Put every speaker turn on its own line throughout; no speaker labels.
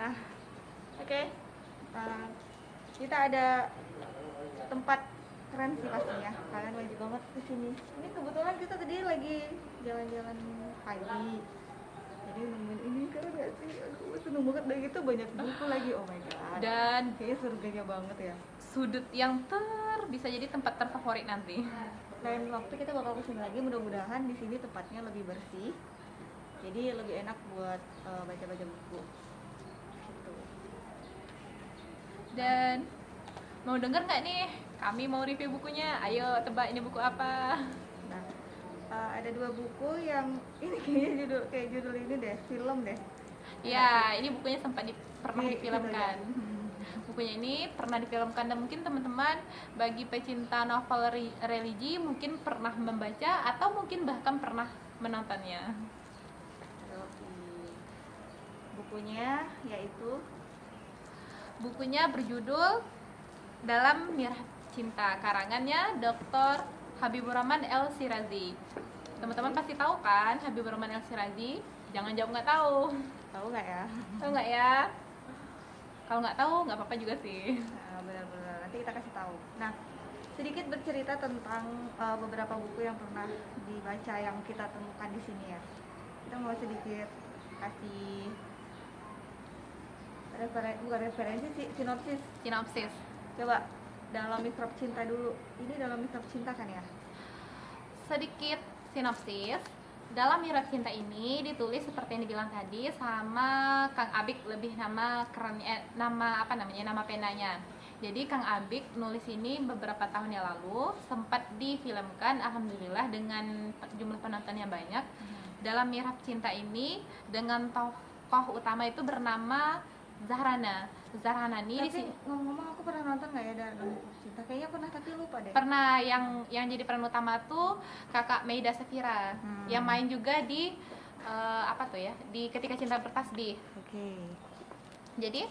Nah, oke. Nah, kita ada tempat keren sih pastinya. Kalian wajib banget ke sini. Ini kebetulan kita tadi lagi jalan-jalan pagi. Jadi nemuin ini keren gak sih? Aku seneng banget udah gitu banyak buku lagi. Oh my god.
Dan
Kayaknya surganya banget ya.
sudut yang bisa jadi tempat terfavorit nanti.
Lain waktu kita bakal kesini lagi. Mudah-mudahan di sini tempatnya lebih bersih. Jadi lebih enak buat baca-baca buku. Gitu.
Dan mau denger nggak nih? Kami mau review bukunya. Ayo tebak ini buku apa?
Nah, ada dua buku yang ini kayaknya kayak judul ini deh, film deh.
Ya, ini bukunya sempat pernah
Gitu
difilmkan.
ya.
Bukunya ini pernah difilmkan dan mungkin teman-teman bagi pecinta novel religi mungkin pernah membaca atau mungkin bahkan pernah menontonnya. Bukunya berjudul Dalam Mirah Cinta, karangannya Dr. Habibur Rahman El-Shirazi. Teman-teman pasti tahu kan Habibur Rahman El-Shirazi? Jangan jawab nggak tahu.
Tahu nggak ya?
Tahu nggak ya? Kalau nggak tahu nggak apa-apa juga sih.
Nah, benar-benar nanti kita kasih tahu. Nah, sedikit bercerita tentang beberapa buku yang pernah dibaca yang kita temukan di sini ya. Kita mau sedikit kasih bukan referensi sih,
Sinopsis.
Coba Dalam Mihrab Cinta dulu. Ini Dalam Mihrab Cinta kan ya?
Sedikit sinopsis. Dalam Mirab Cinta ini ditulis seperti yang dibilang tadi sama Kang Abik, lebih nama kerennya nama penanya. Jadi Kang Abik nulis ini beberapa tahun yang lalu, sempat difilmkan, alhamdulillah dengan jumlah penonton yang banyak. Dalam Mirab Cinta ini dengan tokoh utama itu bernama Zahrana nih.
Tapi ngomong-ngomong aku pernah nonton nggak ya Dalam Mihrab Cinta? Kayaknya pernah tapi lupa deh.
Pernah, yang jadi peran utama tuh kakak Meida Safira, yang main juga di di Ketika Cinta Bertasbih.
Oke.
Jadi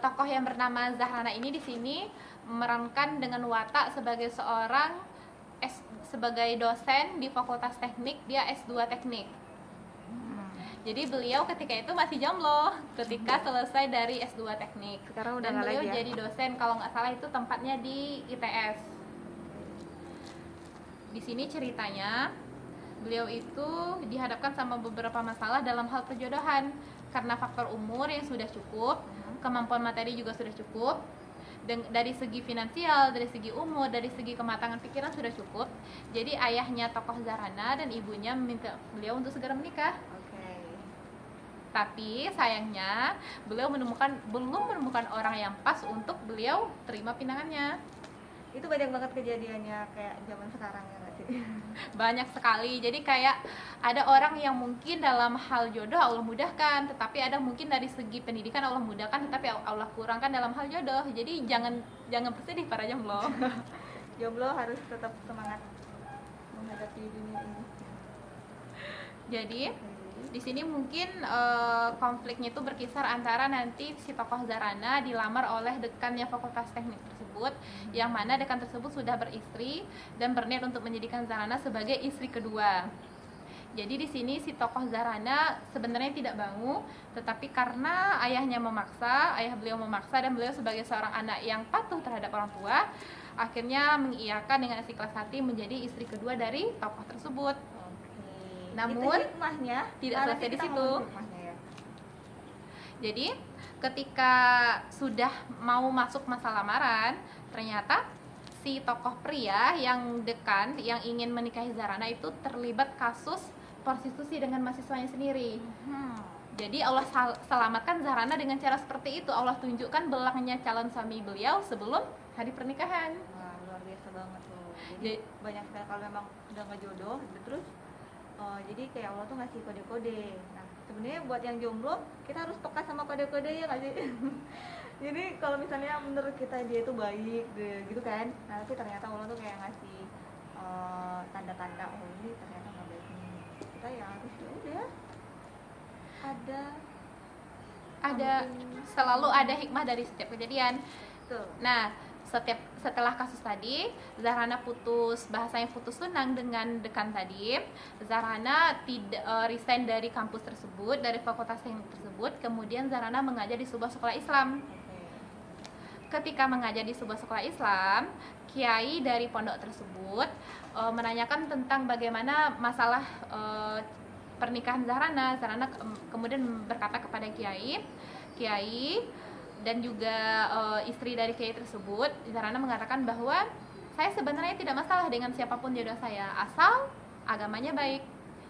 tokoh yang bernama Zahrana ini di sini memerankan dengan watak sebagai sebagai dosen di Fakultas Teknik, dia S2 Teknik. Jadi beliau ketika itu masih jomblo ketika selesai dari S2 Teknik.
Sekarang udah
Dan
nggak
beliau
lagi ya?
jadi dosen, kalau nggak salah itu tempatnya di ITS. Di sini ceritanya beliau itu dihadapkan sama beberapa masalah dalam hal perjodohan karena faktor umur yang sudah cukup, kemampuan materi juga sudah cukup, dan dari segi finansial, dari segi umur, dari segi kematangan pikiran sudah cukup. Jadi ayahnya tokoh Zahrana dan ibunya meminta beliau untuk segera menikah. Tapi sayangnya beliau belum menemukan orang yang pas untuk beliau terima pinangannya.
Itu banyak banget kejadiannya kayak zaman sekarang ya nggak sih?
Banyak sekali. Jadi kayak ada orang yang mungkin dalam hal jodoh Allah mudahkan, tetapi ada mungkin dari segi pendidikan Allah mudahkan, tetapi Allah kurangkan dalam hal jodoh. Jadi jangan bersedih para jomblo.
Jomblo harus tetap semangat menghadapi dunia ini.
Jadi di sini mungkin konfliknya itu berkisar antara nanti si tokoh Zahrana dilamar oleh dekannya Fakultas Teknik tersebut, yang mana dekan tersebut sudah beristri dan berniat untuk menjadikan Zahrana sebagai istri kedua. Jadi di sini si tokoh Zahrana sebenarnya tidak mau, tetapi karena ayah beliau memaksa, dan beliau sebagai seorang anak yang patuh terhadap orang tua, akhirnya mengiyakan dengan ikhlas hati menjadi istri kedua dari tokoh tersebut. Namun tidak selesai di situ.
Ya.
Jadi ketika sudah mau masuk masa lamaran, ternyata si tokoh pria yang dekan yang ingin menikahi Zahrana itu terlibat kasus prostitusi dengan mahasiswanya sendiri. Jadi Allah selamatkan Zahrana dengan cara seperti itu. Allah tunjukkan belakangnya calon suami beliau sebelum hari pernikahan.
Wah, luar biasa banget loh. Jadi banyak sekali kalau memang udah nggak jodoh, terus jadi kayak Allah tuh ngasih kode-kode. Nah, sebenarnya buat yang jomblo kita harus peka sama kode-kode ya nggak sih? Jadi kalau misalnya menurut kita dia itu baik gitu kan, nah tapi ternyata Allah tuh kayak ngasih tanda-tanda, oh ini ternyata nggak baik nih. Kita ya harus udah
ada selalu ada hikmah dari setiap kejadian.
Tuh.
Nah, Setelah kasus tadi, Zahrana bahasanya putus tunang dengan dekan tadi. Zahrana tidak resign dari kampus tersebut, dari fakultas teknik tersebut. Kemudian Zahrana mengajar di sebuah sekolah Islam. Ketika mengajar di sebuah sekolah Islam, kiai dari pondok tersebut menanyakan tentang bagaimana masalah pernikahan Zahrana. Zahrana kemudian berkata kepada kiai dan juga istri dari kiai tersebut. Zahrana mengatakan bahwa saya sebenarnya tidak masalah dengan siapapun jodoh saya, asal agamanya baik.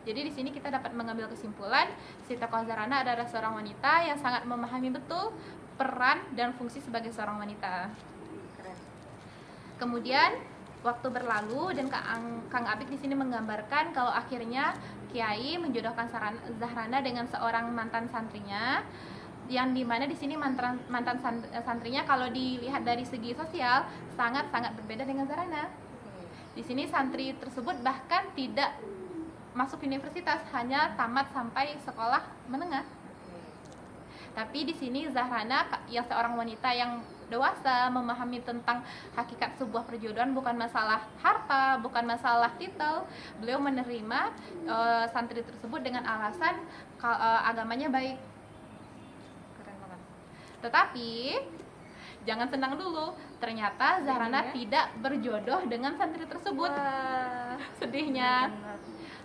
Jadi di sini kita dapat mengambil kesimpulan si tokoh Zahrana adalah seorang wanita yang sangat memahami betul peran dan fungsi sebagai seorang wanita.
Keren.
Kemudian waktu berlalu dan Kang Abik di sini menggambarkan kalau akhirnya kiai menjodohkan Zahrana dengan seorang mantan santrinya, yang dimana di sini mantan santrinya kalau dilihat dari segi sosial sangat berbeda dengan Zahrana. Di sini santri tersebut bahkan tidak masuk universitas, hanya tamat sampai sekolah menengah. Tapi di sini Zahrana yang seorang wanita yang dewasa, memahami tentang hakikat sebuah perjodohan, bukan masalah harta, bukan masalah titel. Beliau menerima santri tersebut dengan alasan agamanya baik. Tetapi jangan senang dulu, ternyata Zahrana tidak berjodoh dengan santri tersebut.
Wah,
sedihnya.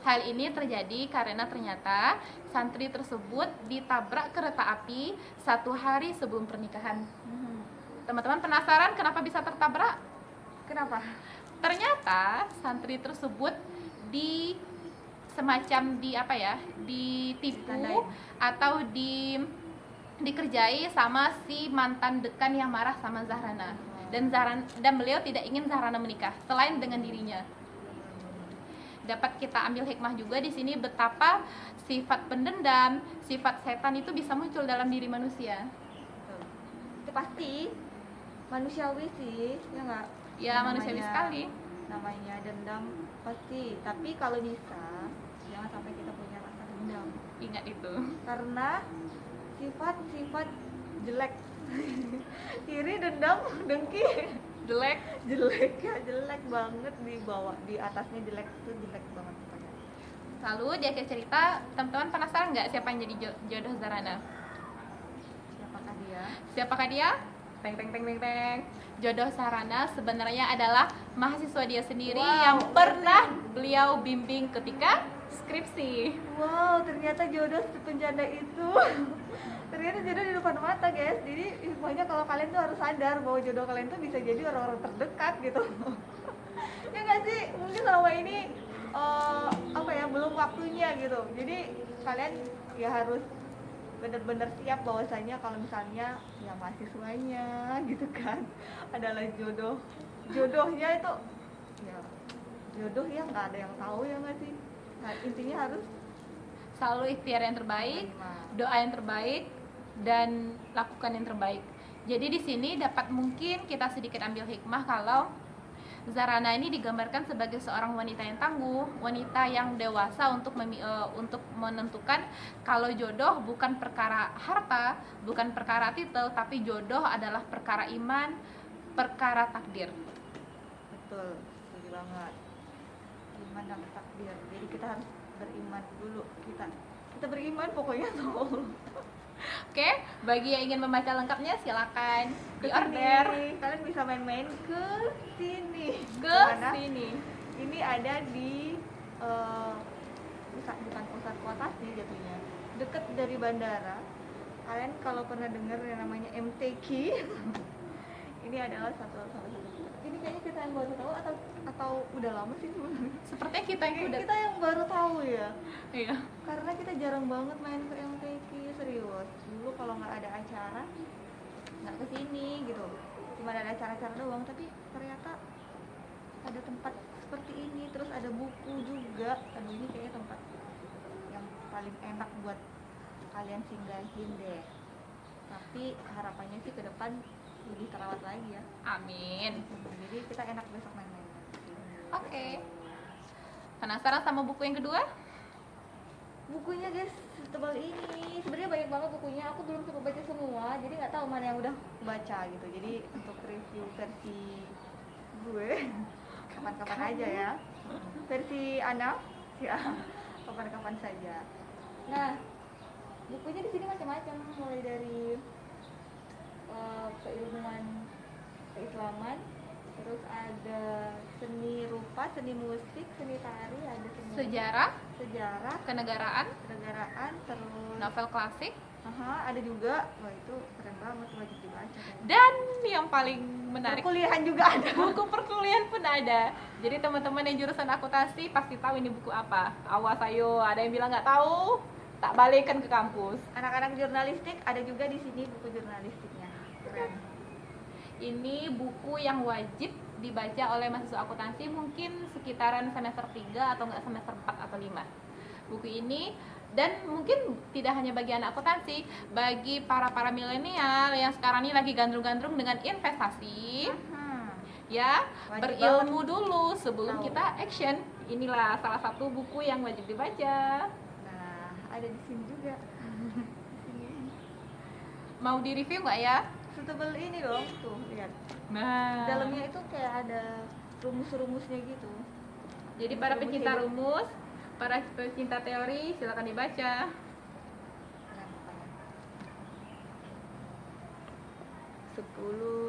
Hal ini terjadi karena ternyata santri tersebut ditabrak kereta api 1 hari sebelum pernikahan. Teman-teman penasaran kenapa bisa tertabrak?
Kenapa?
Ternyata santri tersebut ditipu atau dikerjai sama si mantan dekan yang marah sama Zahrana, dan beliau tidak ingin Zahrana menikah selain dengan dirinya. Dapat kita ambil hikmah juga di sini betapa sifat pendendam, sifat setan itu bisa muncul dalam diri manusia.
Itu pasti manusiawi sih, ya nggak?
Ya, manusiawi sekali.
Namanya dendam pasti, tapi kalau bisa jangan sampai kita punya rasa dendam.
Ingat itu.
Karena sifat jelek iri, dendam, dengki jelek banget, di atasnya jelek, itu jelek banget pokoknya.
Lalu di akhir cerita, teman-teman penasaran nggak siapa yang jadi jodoh Zahrana? Siapakah dia? Teng. Jodoh Zahrana sebenarnya adalah mahasiswa dia sendiri yang pernah beliau bimbing ketika skripsi.
Wow, ternyata jodoh sepenjanda itu. Ternyata jodoh di depan mata, guys. Jadi pokoknya kalau kalian tuh harus sadar bahwa jodoh kalian tuh bisa jadi orang-orang terdekat gitu. Ya nggak sih? Mungkin selama ini belum waktunya gitu. Jadi kalian ya harus benar-benar siap bahwasanya kalau misalnya ya mahasiswanya gitu kan adalah jodohnya itu ya jodoh yang nggak ada yang tahu, ya nggak sih? Nah, intinya harus
selalu ikhtiar yang terbaik, doa yang terbaik, dan lakukan yang terbaik. Jadi di sini mungkin kita sedikit ambil hikmah kalau Zahrana ini digambarkan sebagai seorang wanita yang tangguh, wanita yang dewasa untuk menentukan kalau jodoh bukan perkara harta, bukan perkara titel, tapi jodoh adalah perkara iman, perkara takdir.
Betul, setuju banget. Iman dan takdir. Jadi kita harus beriman dulu, kita beriman pokoknya tuh.
Oke, bagi yang ingin membaca lengkapnya silakan diorder.
Kalian bisa main-main ke sini. Ini ada di bukan pusat kota sih jatuhnya, deket dari bandara. Kalian kalau pernah dengar yang namanya MTQ, ini adalah satu. Ini kayaknya kita yang baru tahu atau udah lama sih sebenarnya.
Sepertinya kita
yang baru tahu ya.
Iya.
Karena kita jarang banget main ke MTQ, serius. Dulu kalau nggak ada acara nggak kesini gitu. Cuma ada acara-acara doang. Tapi ternyata ada tempat seperti ini. Terus ada buku juga. Aduh, ini kayaknya tempat yang paling enak buat kalian singgahin deh. Tapi harapannya sih ke depan lebih terawat lagi ya.
Amin.
Jadi kita enak besok main-main.
Oke. Penasaran sama buku yang kedua?
Bukunya guys, setebal ini. Sebenarnya banyak banget bukunya. Aku belum sempat baca semua, jadi nggak tahu mana yang udah baca gitu. Jadi untuk review versi gue kapan-kapan aja ya. Versi Ana ya kapan-kapan saja. Nah, bukunya di sini macam-macam, mulai dari keilmuan keislaman, terus ada seni rupa, seni musik, seni tari, ada semua. Sejarah,
kenegaraan,
terus
novel klasik,
ada juga. Wah, itu keren banget, wajib dibaca.
dan yang paling menarik,
Perkuliahan juga ada.
buku perkuliahan pun ada. Jadi teman-teman yang jurusan akuntansi pasti tahu ini buku apa. Awas ayo, ada yang bilang nggak tahu, tak balikkan ke kampus.
Anak-anak jurnalistik ada juga di sini buku jurnalistiknya. Keren.
Ini buku yang wajib dibaca oleh mahasiswa akuntansi mungkin sekitaran semester 3 atau enggak semester 4 atau 5. Buku ini, dan mungkin tidak hanya bagi anak akuntansi, bagi para milenial yang sekarang ini lagi gandrung-gandrung dengan investasi, ya,
Wajib
berilmu dulu sebelum
Tahu.
kita action. Inilah salah satu buku yang wajib dibaca.
Nah, ada di sini juga.
Mau di-review nggak ya?
Suitable ini loh, tuh lihat.
Nah,
Dalamnya itu kayak ada rumus-rumusnya gitu.
jadi para
rumus
pecinta
hidup.
rumus, para pecinta teori, silakan dibaca.
Keren, keren. 10